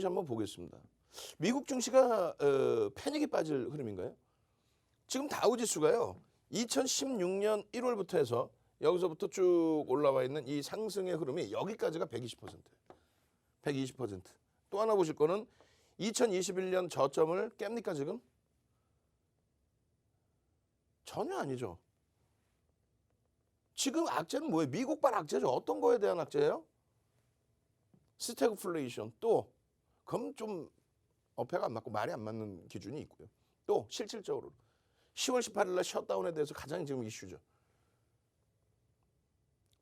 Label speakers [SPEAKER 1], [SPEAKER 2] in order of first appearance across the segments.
[SPEAKER 1] 한번 보겠습니다. 미국 증시가 패닉에 빠질 흐름인가요? 지금 다우지수가요. 2016년 1월부터 해서 여기서부터 쭉 올라와 있는 이 상승의 흐름이 여기까지가 120%. 120%. 또 하나 보실 거는 2021년 저점을 깹니까 지금? 전혀 아니죠. 지금 악재는 뭐예요? 미국발 악재죠. 어떤 거에 대한 악재예요? 스태그플레이션. 또 그럼 좀 어폐가 안 맞고 말이 안 맞는 기준이 있고요. 또 실질적으로 10월 18일 날 셧다운에 대해서 가장 지금 이슈죠.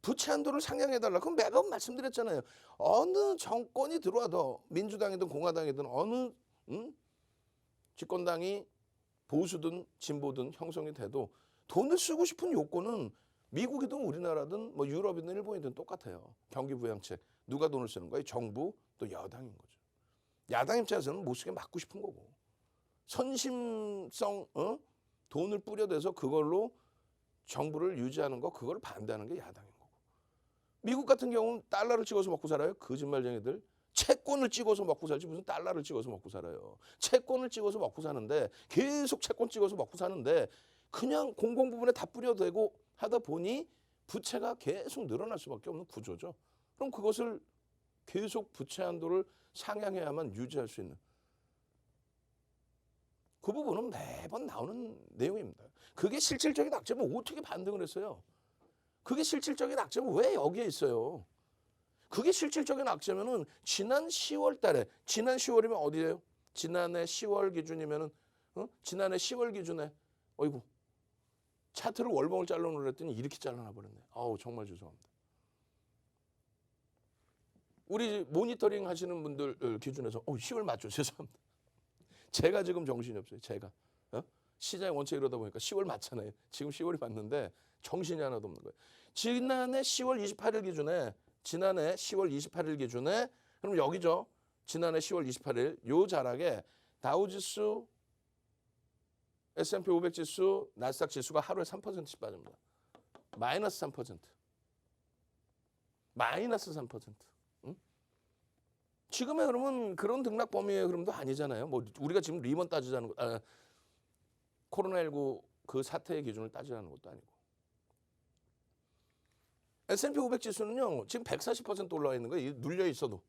[SPEAKER 1] 부채 한도를 상향해달라. 그럼 매번 말씀드렸잖아요. 어느 정권이 들어와도 민주당이든 공화당이든 어느 집권당이 보수든 진보든 형성이 돼도 돈을 쓰고 싶은 요건은 미국이든 우리나라든 뭐 유럽이든 일본이든 똑같아요. 경기 부양책. 누가 돈을 쓰는 거예요? 정부 또 여당인 거죠. 야당 입장에서는 못 쓰게 막고 싶은 거고. 선심성 돈을 뿌려대서 그걸로 정부를 유지하는 거 그걸 반대하는 게 야당인 거고. 미국 같은 경우는 달러를 찍어서 먹고 살아요. 거짓말쟁이들. 채권을 찍어서 먹고 살지 무슨 달러를 찍어서 먹고 살아요. 채권을 찍어서 먹고 사는데 계속 채권 찍어서 먹고 사는데 그냥 공공 부분에 다 뿌려대고 하다 보니 부채가 계속 늘어날 수밖에 없는 구조죠. 그럼 그것을 계속 부채 한도를 상향해야만 유지할 수 있는 그 부분은 매번 나오는 내용입니다. 그게 실질적인 악재면 어떻게 반등을 했어요? 그게 실질적인 악재면 왜 여기에 있어요? 그게 실질적인 악재면은 지난 10월 달에 지난 10월이면 어디예요? 지난해 10월 기준이면은 지난해 10월 기준에 어이구 차트를 월봉을 잘라놓으려 했더니 이렇게 잘라놔 버렸네. 아우 정말 죄송합니다. 우리 모니터링 하시는 분들 기준에서 10월 맞죠? 죄송합니다. 제가 지금 정신이 없어요. 제가. 시장이 원체 이러다 보니까 10월 맞잖아요. 지금 10월이 맞는데 정신이 하나도 없는 거예요. 지난해 10월 28일 기준에 그럼 여기죠. 지난해 10월 28일 요 자락에 다우지수, S&P 500 지수, 나스닥 지수가 하루에 3%씩 빠집니다. 마이너스 3%. 마이너스 3%. 지금의 흐름은 그런 등락 범위의 흐름도 아니잖아요. 뭐 우리가 지금 리먼 따지자는 거, 코로나19 그 사태의 기준을 따지자는 것도 아니고. S&P 500 지수는요. 지금 140% 올라와 있는 거예요. 눌려 있어도.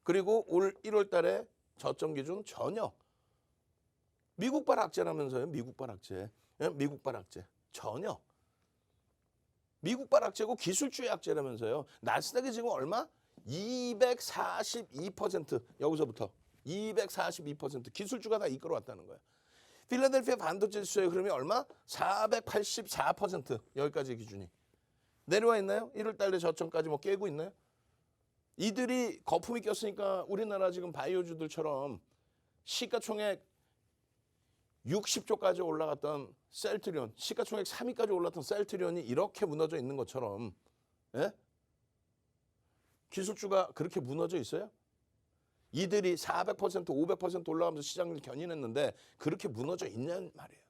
[SPEAKER 1] 그리고 올 1월 달에 저점 기준 전혀 미국발 악재라면서요. 미국발 악재. 미국발 악재. 전혀. 미국발 악재고 기술주의 악재라면서요. 나스닥이 지금 얼마? 242% 여기서부터 242% 기술주가 다 이끌어왔다는 거야. 필라델피아 반도체 지수의 흐름이 얼마? 484% 여기까지 기준이. 내려와 있나요? 1월 달에 저점까지 뭐 깨고 있나요? 이들이 거품이 꼈으니까 우리나라 지금 바이오주들처럼 시가총액 60조까지 올라갔던 셀트리온, 시가총액 3위까지 올랐던 셀트리온이 이렇게 무너져 있는 것처럼 예? 기술주가 그렇게 무너져 있어요? 이들이 400%, 500% 올라가면서 시장을 견인했는데 그렇게 무너져 있냐는 말이에요.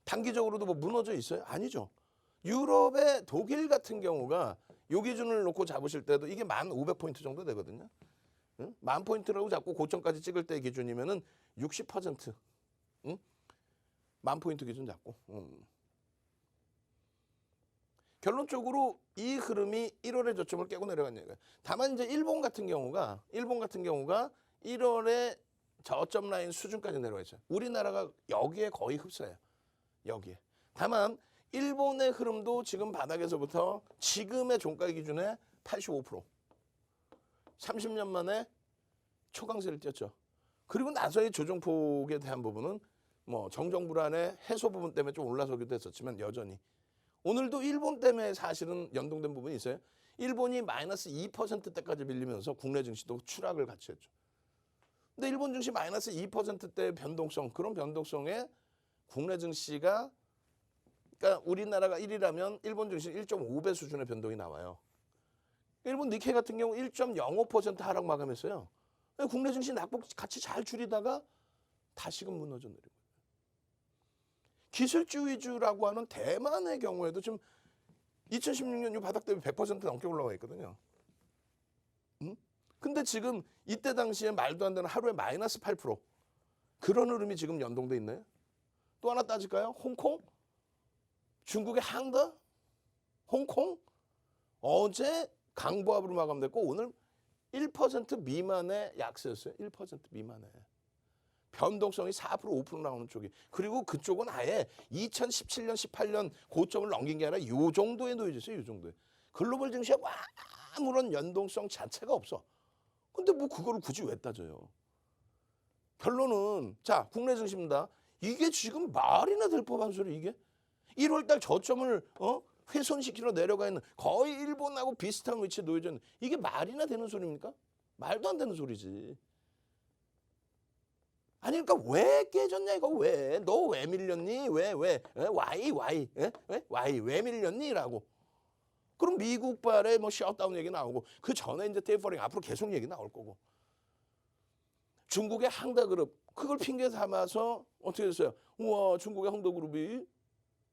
[SPEAKER 1] 단기적으로도 뭐 무너져 있어요? 아니죠. 유럽의 독일 같은 경우가 요 기준을 놓고 잡으실 때도 이게 1,500포인트 정도 되거든요. 10,000포인트라고 잡고 고점까지 찍을 때 기준이면은 60%. 10,000포인트 기준 잡고. 결론적으로 이 흐름이 1월의 저점을 깨고 내려간 얘기예요. 다만 이제 일본 같은 경우가 1월에 저점 라인 수준까지 내려와 있어요. 우리나라가 여기에 거의 흡사해요. 여기에. 다만 일본의 흐름도 지금 바닥에서부터 지금의 종가 기준에 85%. 30년 만에 초강세를 띄었죠. 그리고 나서의 조정폭에 대한 부분은 뭐 정정 불안의 해소 부분 때문에 좀 올라서기도 했었지만 여전히 오늘도 일본 때문에 사실은 연동된 부분이 있어요. 일본이 마이너스 2%대까지 밀리면서 국내 증시도 추락을 같이 했죠. 근데 일본 증시 마이너스 2%대의 변동성, 그런 변동성에 국내 증시가 그러니까 우리나라가 1이라면 일본 증시 1.5배 수준의 변동이 나와요. 일본 니케이 같은 경우 1.05% 하락 마감했어요. 국내 증시 낙폭 같이 잘 줄이다가 다시금 무너져 내리고. 기술주 위주라고 하는 대만의 경우에도 지금 2016년 이 바닥 대비 100% 넘게 올라와 있거든요. 근데 지금 이때 당시에 말도 안 되는 하루에 마이너스 8% 그런 흐름이 지금 연동돼 있나요? 또 하나 따질까요? 홍콩? 중국의 항더? 홍콩? 어제 강보합으로 마감됐고 오늘 1% 미만의 약세였어요. 1% 미만의. 변동성이 4% 5% 나오는 쪽이. 그리고 그쪽은 아예 2017년 18년 고점을 넘긴 게 아니라 요 정도에 놓여졌어요. 요 정도에. 글로벌 증시와 아무런 연동성 자체가 없어. 근데 뭐 그거를 굳이 왜 따져요? 결론은 자 국내 증시입니다. 이게 지금 말이나 될 법한 소리 이게? 1월달 저점을 훼손시키러 내려가 있는 거의 일본하고 비슷한 위치에 놓여져 있는 이게 말이나 되는 소리입니까? 말도 안 되는 소리지. 아니 그러니까 왜 깨졌냐 이거 왜? 너 왜 밀렸니? 왜? why? why? 왜 밀렸니?라고. 그럼 미국발의 뭐 셧다운 얘기 나오고 그 전에 이제 테이퍼링 앞으로 계속 얘기 나올 거고. 중국의 항다그룹 그걸 핑계 삼아서 어떻게 됐어요? 우와 중국의 항다그룹이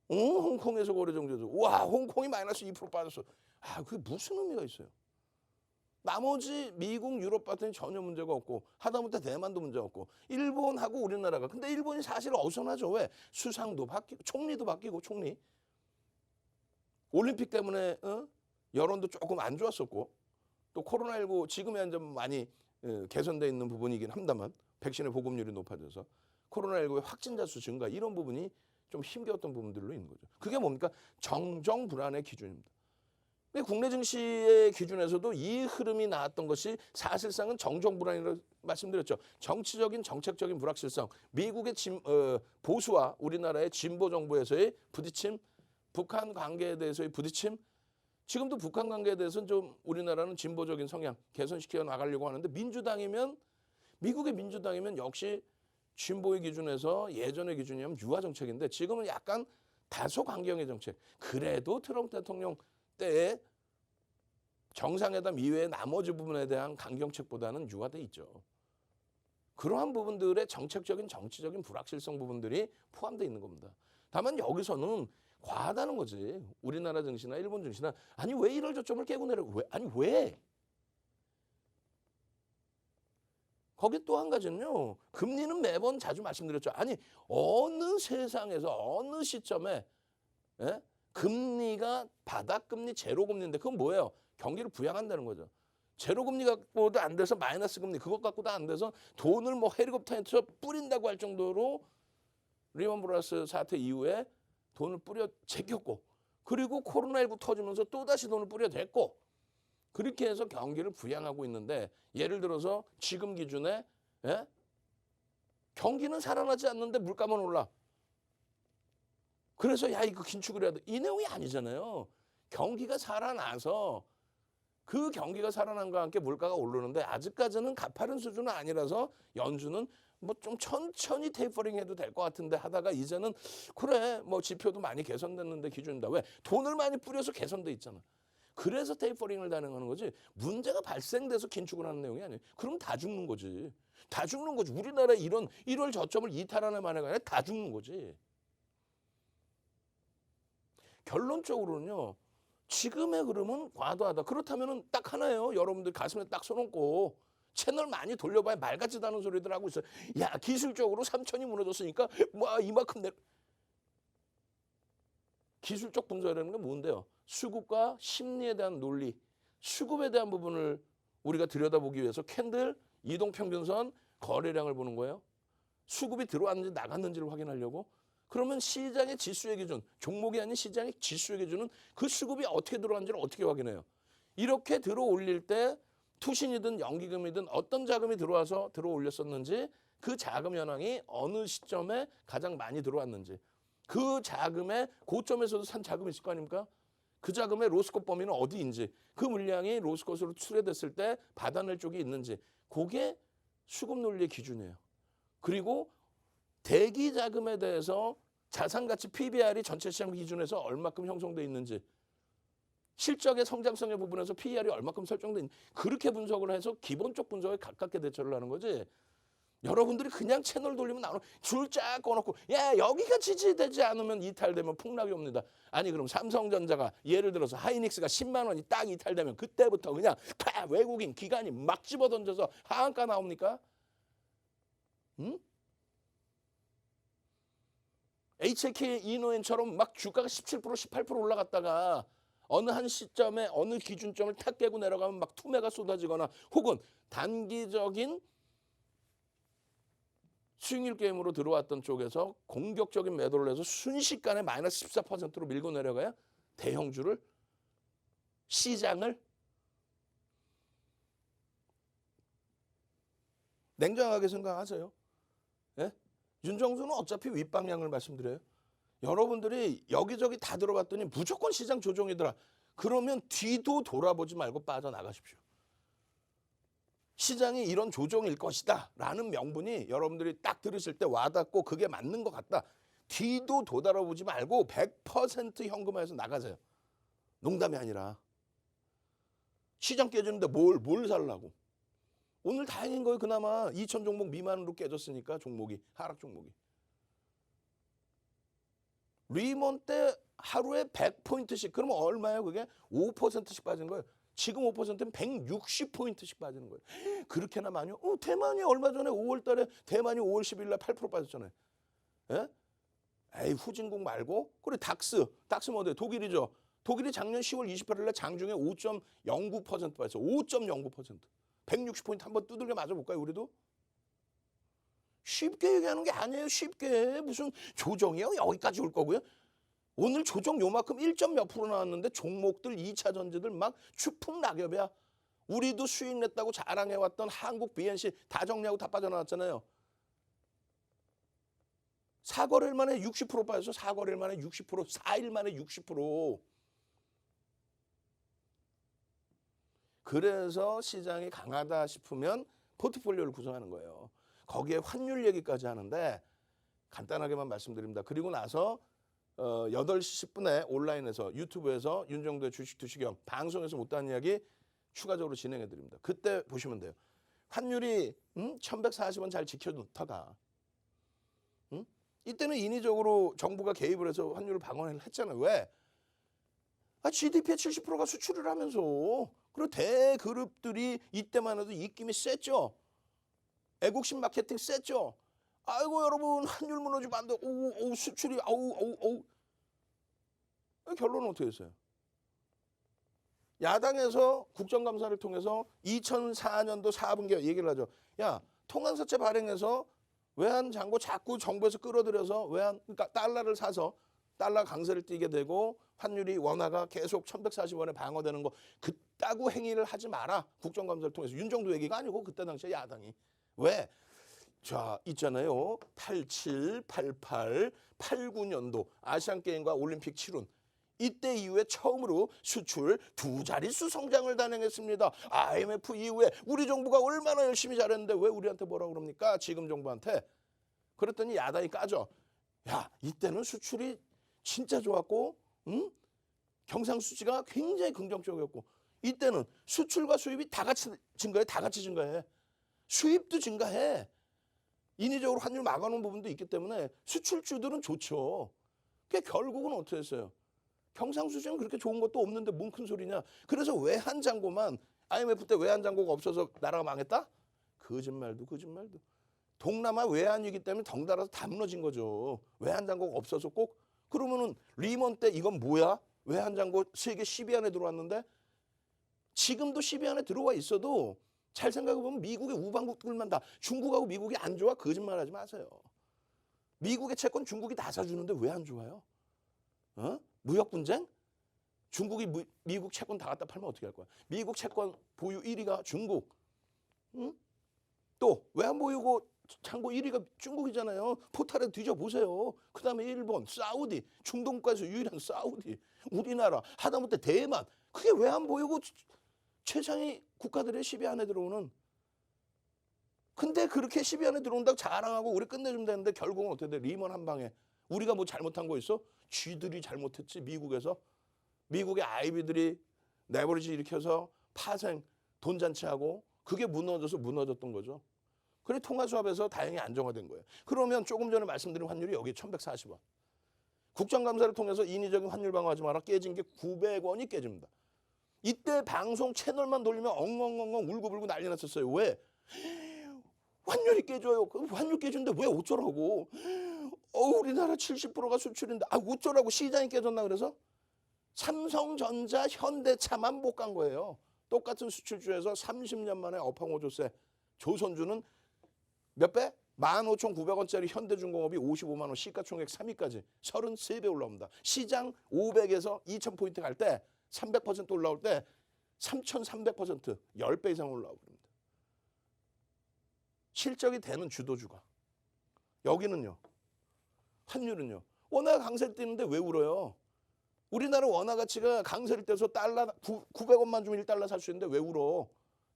[SPEAKER 1] 홍콩에서 거래 정지해서 와 홍콩이 마이너스 2% 빠졌어. 아 그게 무슨 의미가 있어요? 나머지 미국, 유럽 같은 전혀 문제가 없고 하다못해 대만도 문제가 없고 일본하고 우리나라가 근데 일본이 사실 어수선하죠. 왜? 수상도 바뀌고 총리도 바뀌고 총리. 올림픽 때문에 여론도 조금 안 좋았었고 또 코로나19 지금은 좀 많이 개선되어 있는 부분이긴 합니다만 백신의 보급률이 높아져서 코로나19의 확진자 수 증가 이런 부분이 좀 힘겨웠던 부분들로 있는 거죠. 그게 뭡니까? 정정 불안의 기준입니다. 국내 증시의 기준에서도 이 흐름이 나왔던 것이 사실상은 정정 불안이라고 말씀드렸죠. 정치적인 정책적인 불확실성, 미국의 보수와 우리나라의 진보 정부에서의 부딪힘, 북한 관계에 대해서의 부딪힘, 지금도 북한 관계에 대해서는 좀 우리나라는 진보적인 성향 개선시켜 나가려고 하는데 미국의 민주당이면 역시 진보의 기준에서 예전의 기준이면 유화 정책인데 지금은 약간 다소 강경의 정책. 그래도 트럼프 대통령 때에 정상회담 이외의 나머지 부분에 대한 강경책보다는 유화돼 있죠. 그러한 부분들의 정책적인 정치적인 불확실성 부분들이 포함되어 있는 겁니다. 다만 여기서는 과하다는 거지. 우리나라 증시나 일본 증시나 아니 왜 이럴 저점을 깨고 내려 왜? 거기 또 한 가지는요. 금리는 매번 자주 말씀드렸죠. 아니 어느 세상에서 어느 시점에 금리가 바닥금리 제로금리인데 그건 뭐예요? 경기를 부양한다는 거죠. 제로금리 갖고도 안 돼서 마이너스 금리 그것 갖고도 안 돼서 돈을 뭐 헬리콥터에서 뿌린다고 할 정도로 리먼 브라더스 사태 이후에 돈을 뿌려 제꼈고 그리고 코로나19 터지면서 또다시 돈을 뿌려 댔고 그렇게 해서 경기를 부양하고 있는데 예를 들어서 지금 기준에 경기는 살아나지 않는데 물가만 올라. 그래서 야 이거 긴축을 해야 돼. 이 내용이 아니잖아요. 경기가 살아나서 그 경기가 살아난 것과 함께 물가가 오르는데 아직까지는 가파른 수준은 아니라서 연준은 뭐 좀 천천히 테이퍼링 해도 될 것 같은데 하다가 이제는 그래 뭐 지표도 많이 개선됐는데 기준이다. 왜? 돈을 많이 뿌려서 개선돼 있잖아. 그래서 테이퍼링을 단행하는 거지 문제가 발생돼서 긴축을 하는 내용이 아니에요. 그럼 다 죽는 거지. 다 죽는 거지. 우리나라 이런 1월 저점을 이탈하는 만에가 아니라 다 죽는 거지. 결론적으로는요. 지금의 흐름은 과도하다. 그렇다면 딱 하나예요. 여러분들 가슴에 딱 손얹고 채널 많이 돌려봐야 말 같지도 않은 소리들 하고 있어요. 야 기술적으로 3천이 무너졌으니까 뭐 이만큼 기술적 분석이라는 게 뭔데요? 수급과 심리에 대한 논리, 수급에 대한 부분을 우리가 들여다보기 위해서 캔들, 이동평균선, 거래량을 보는 거예요. 수급이 들어왔는지 나갔는지를 확인하려고. 그러면 시장의 지수의 기준, 종목이 아닌 시장의 지수의 기준은 그 수급이 어떻게 들어왔는지를 어떻게 확인해요. 이렇게 들어올릴 때 투신이든 연기금이든 어떤 자금이 들어와서 들어올렸었는지 그 자금 현황이 어느 시점에 가장 많이 들어왔는지 그 자금의 고점에서도 산 자금이 있을 거 아닙니까? 그 자금의 로스컷 범위는 어디인지 그 물량이 로스컷으로 출회됐을 때 받아낼 쪽이 있는지 그게 수급 논리의 기준이에요. 그리고 대기 자금에 대해서 자산가치 PBR이 전체 시장 기준에서 얼마큼 형성돼 있는지 실적의 성장성의 부분에서 PER이 얼마큼 설정돼 있는지 그렇게 분석을 해서 기본적 분석에 가깝게 대처를 하는 거지. 여러분들이 그냥 채널 돌리면 나오는 줄 쫙 꺼놓고 야 여기가 지지되지 않으면 이탈되면 폭락이 옵니다. 아니 그럼 삼성전자가 예를 들어서 하이닉스가 10만 원이 딱 이탈되면 그때부터 그냥 다 외국인 기관이 막 집어던져서 하한가 나옵니까? 응? HK 이노엔처럼 막 주가가 17% 18% 올라갔다가 어느 한 시점에 어느 기준점을 탁 깨고 내려가면 막 투매가 쏟아지거나 혹은 단기적인 수익률 게임으로 들어왔던 쪽에서 공격적인 매도를 해서 순식간에 마이너스 14%로 밀고 내려가야 대형주를 시장을 냉정하게 생각하세요. 예? 윤정수는 어차피 윗방향을 말씀드려요. 여러분들이 여기저기 다 들어갔더니 무조건 시장 조정이더라. 그러면 뒤도 돌아보지 말고 빠져나가십시오. 시장이 이런 조정일 것이다 라는 명분이 여러분들이 딱 들으실 때 와닿고 그게 맞는 것 같다. 뒤도 돌아보지 말고 100% 현금화해서 나가세요. 농담이 아니라. 시장 깨지는데 뭘 살라고. 오늘 다행인 거예요. 그나마 2천 종목 미만으로 깨졌으니까 종목이 하락 종목이. 리먼 때 하루에 100포인트씩 그러면 얼마예요? 그게 5%씩 빠진 거예요. 지금 5%는 160포인트씩 빠지는 거예요. 그렇게나 많이요? 대만이 얼마 전에 5월 달에 대만이 5월 10일 날 8% 빠졌잖아요. 예? 에이 후진국 말고 그래 닥스 뭐 어때요? 독일이죠. 독일이 작년 10월 28일 날 장중에 5.09% 빠졌어. 5.09%. 160포인트 한번 두들겨 맞아볼까요? 우리도? 쉽게 얘기하는 게 아니에요. 쉽게. 무슨 조정이요? 여기까지 올 거고요. 오늘 조정 요만큼 1점 몇 프로 나왔는데 종목들 2차 전지들 막 추풍 낙엽이야. 우리도 수익 냈다고 자랑해왔던 한국 BNC 다 정리하고 다 빠져나왔잖아요. 4거래일 만에 60% 빠졌어. 4거래일 만에 60%, 4일 만에 60%. 그래서 시장이 강하다 싶으면 포트폴리오를 구성하는 거예요. 거기에 환율 얘기까지 하는데 간단하게만 말씀드립니다. 그리고 나서 8시 10분에 온라인에서 유튜브에서 윤정도의 주식 투시경 방송에서 못한 이야기 추가적으로 진행해 드립니다. 그때 보시면 돼요. 환율이 1140원 잘 지켜놓다가 이때는 인위적으로 정부가 개입을 해서 환율을 방어를 했잖아요. 왜? GDP의 70%가 수출을 하면서 그리고 대그룹들이 이때만 해도 입김이 셌죠. 애국심 마케팅 셌죠. 아이고 여러분 환율 무너지면 안 돼. 오 수출이 아우. 결론은 어떻게 됐어요? 야당에서 국정감사를 통해서 2004년도 4분기 얘기를 하죠. 야 통관사채 발행해서 외환 잔고 자꾸 정부에서 끌어들여서 그러니까 달러를 사서 달러 강세를 띠게 되고 환율이 원화가 계속 1140원에 방어되는 거 그따구 행위를 하지 마라. 국정감사를 통해서 윤정도 얘기가 아니고 그때 당시에 야당이. 왜? 자, 있잖아요. 87, 88, 89년도 아시안게임과 올림픽 치룬. 이때 이후에 처음으로 수출 2자릿수 성장을 단행했습니다. IMF 이후에 우리 정부가 얼마나 열심히 잘했는데 왜 우리한테 뭐라 그럽니까? 지금 정부한테. 그랬더니 야당이 까죠. 야, 이때는 수출이 진짜 좋았고 경상수지가 굉장히 긍정적이었고 이때는 수출과 수입이 다 같이 증가해. 다 같이 증가해. 수입도 증가해. 인위적으로 환율 막아놓은 부분도 있기 때문에 수출주들은 좋죠. 그게 결국은 어떻게 했어요? 경상수지는 그렇게 좋은 것도 없는데 뭔 큰 소리냐. 그래서 외환잔고만 IMF 때 외환잔고가 없어서 나라가 망했다? 거짓말도. 동남아 외환이기 때문에 덩달아서 다 무너진 거죠. 외환잔고가 없어서 꼭. 그러면은 리먼 때 이건 뭐야? 외환잔고 세계 10위 안에 들어왔는데 지금도 10위 안에 들어와 있어도 잘 생각해보면 미국의 우방국들만 다 중국하고 미국이 안 좋아? 거짓말하지 마세요. 미국의 채권 중국이 다 사주는데 왜 안 좋아요? 무역 분쟁? 중국이 미국 채권 다 갖다 팔면 어떻게 할 거야? 미국 채권 보유 1위가 중국. 또 외환 보유고 창고 1위가 중국이잖아요. 포탈에 뒤져보세요. 그 다음에 일본, 사우디, 중동 국가에서 유일한 사우디, 우리나라, 하다못해 대만. 그게 외환 보유고 최상위 국가들의 10위 안에 들어오는. 근데 그렇게 10위 안에 들어온다고 자랑하고 우리 끝내주면 되는데 결국은 어떻게 돼? 리먼 한 방에. 우리가 뭐 잘못한 거 있어? 쥐들이 잘못했지. 미국에서. 미국의 아이비들이 레버리지 일으켜서 파생, 돈잔치하고 그게 무너졌던 거죠. 그래 통화수합에서 다행히 안정화된 거예요. 그러면 조금 전에 말씀드린 환율이 여기 1140원. 국정감사를 통해서 인위적인 환율 방어하지 마라 깨진 게 900원이 깨집니다. 이때 방송 채널만 돌리면 엉엉엉엉 울고불고 난리 났었어요. 왜? 환율이 깨져요. 환율 깨지는데 왜 어쩌라고? 우리나라 70%가 수출인데 어쩌라고 시장이 깨졌나 그래서? 삼성전자, 현대차만 못 간 거예요. 똑같은 수출주에서 30년 만에 업황호조세 조선주는 몇 배? 15,900원짜리 현대중공업이 55만 원 시가총액 3위까지 33배 올라옵니다. 시장 500에서 2,000포인트 갈 때 300% 올라올 때 3,300% 10배 이상 올라옵니다. 실적이 되는 주도주가. 여기는요. 환율은요. 원화가 강세를 띄는데 왜 울어요? 우리나라 원화 가치가 강세를 떼서 달러 900원만 주면 1달러 살 수 있는데 왜 울어?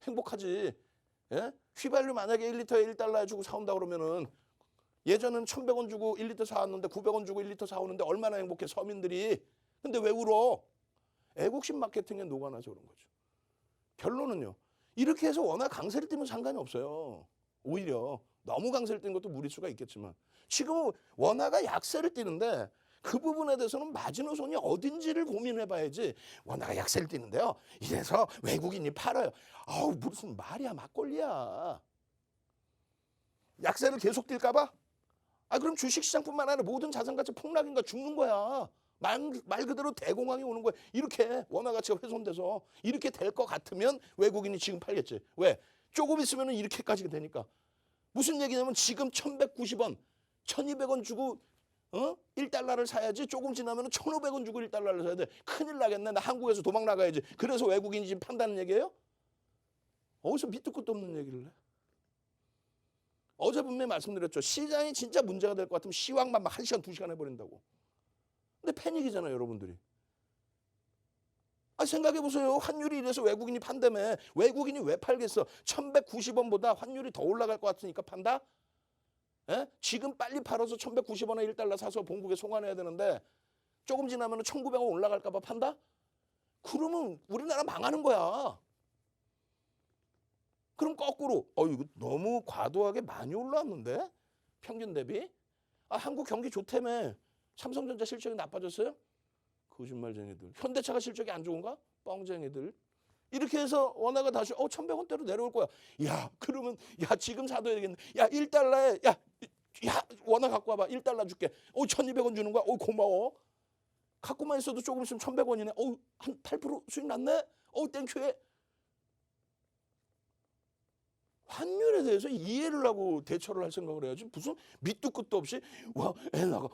[SPEAKER 1] 행복하지. 예? 휘발유 만약에 1리터에 1달러 주고 사온다 그러면은 예전에는 1,100원 주고 1리터 사왔는데 900원 주고 1리터 사오는데 얼마나 행복해 서민들이. 근데 왜 울어? 애국심 마케팅에 녹아나서 그런 거죠. 결론은요. 이렇게 해서 원화 강세를 띄면 상관이 없어요. 오히려 너무 강세를 띄는 것도 무리수가 있겠지만 지금은 원화가 약세를 띄는데 그 부분에 대해서는 마지노선이 어딘지를 고민해봐야지. 원화가 약세를 띄는데요. 이래서 외국인이 팔아요. 무슨 말이야 막걸리야. 약세를 계속 뛸까 봐? 그럼 주식시장뿐만 아니라 모든 자산가치 폭락인가 죽는 거야. 말 그대로 대공황이 오는 거야. 이렇게 원화 가치가 훼손돼서 이렇게 될 것 같으면 외국인이 지금 팔겠지. 왜? 조금 있으면 이렇게까지 되니까. 무슨 얘기냐면 지금 1,190원, 1,200원 주고 1달러를 사야지 조금 지나면 1,500원 주고 1달러를 사야 돼. 큰일 나겠네. 나 한국에서 도망 나가야지. 그래서 외국인이 지금 판다는 얘기예요? 어디서 밑도 끝도 없는 얘기를 해? 어제 분명히 말씀드렸죠. 시장이 진짜 문제가 될 것 같으면 시황만 막 1시간, 2시간 해버린다고. 근데 패닉이잖아요, 여러분들이. 생각해보세요. 환율이 이래서 외국인이 판다며. 외국인이 왜 팔겠어? 1,190원보다 환율이 더 올라갈 것 같으니까 판다? 에? 지금 빨리 팔아서 1,190원에 1달러 사서 본국에 송환해야 되는데 조금 지나면 1,900원 올라갈까 봐 판다? 그러면 우리나라 망하는 거야. 그럼 거꾸로 이거 너무 과도하게 많이 올라왔는데? 평균 대비? 한국 경기 좋다며. 삼성전자 실적이 나빠졌어요? 거짓말쟁이들. 현대차가 실적이 안 좋은가? 뻥쟁이들. 이렇게 해서 원화가 다시 1,100원대로 내려올 거야. 그러면 지금 사도 되겠네. 1달러에 원화 갖고 와봐. 1달러 줄게. 1,200원 주는 거야. 고마워. 갖고만 있어도 조금 있으면 1,100원이네. 한 8% 수익 났네. 땡큐해. 환율에 대해서 이해를 하고 대처를 할 생각을 해야지. 무슨 밑도 끝도 없이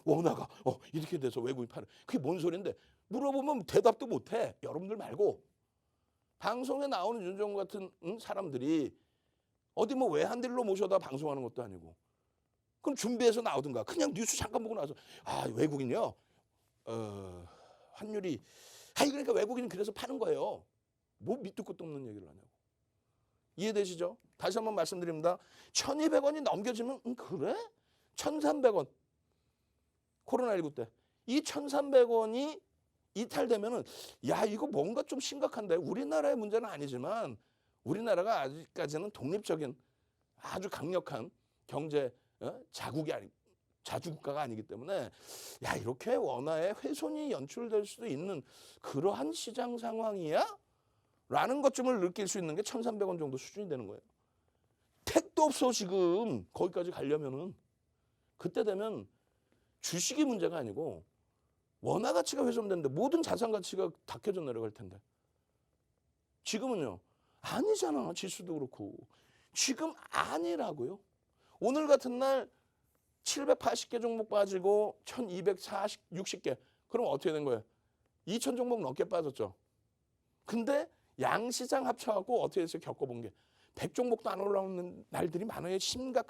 [SPEAKER 1] 원화가 이렇게 돼서 외국인 팔아. 그게 뭔 소리인데. 물어보면 대답도 못해. 여러분들 말고. 방송에 나오는 윤정우 같은 사람들이 어디 외환들로 모셔다 방송하는 것도 아니고. 그럼 준비해서 나오든가. 그냥 뉴스 잠깐 보고 나서 외국인이요. 환율이 그러니까 외국인은 그래서 파는 거예요. 뭐 밑도 끝도 없는 얘기를 하냐고. 이해되시죠? 다시 한번 말씀드립니다. 1,200원이 넘겨지면 그래? 1,300원. 코로나19 때. 이 1,300원이 이탈되면은 이거 뭔가 좀 심각한데. 우리나라의 문제는 아니지만 우리나라가 아직까지는 독립적인 아주 강력한 경제 자주국가가 아니기 때문에 이렇게 원화의 훼손이 연출될 수도 있는 그러한 시장 상황이야? 라는 것쯤을 느낄 수 있는 게 1,300원 정도 수준이 되는 거예요. 택도 없어 지금 거기까지 가려면은. 그때 되면 주식이 문제가 아니고 원화 가치가 훼손되는데 모든 자산 가치가 다 켜져 내려갈 텐데. 지금은요. 아니잖아. 지수도 그렇고. 지금 아니라고요. 오늘 같은 날 780개 종목 빠지고 1260개. 그럼 어떻게 된 거예요? 2,000 종목 넘게 빠졌죠. 근데 양시장 합쳐갖고 어떻게 해서 겪어본 게 100종목도 안 올라오는 날들이 많아요. 심각한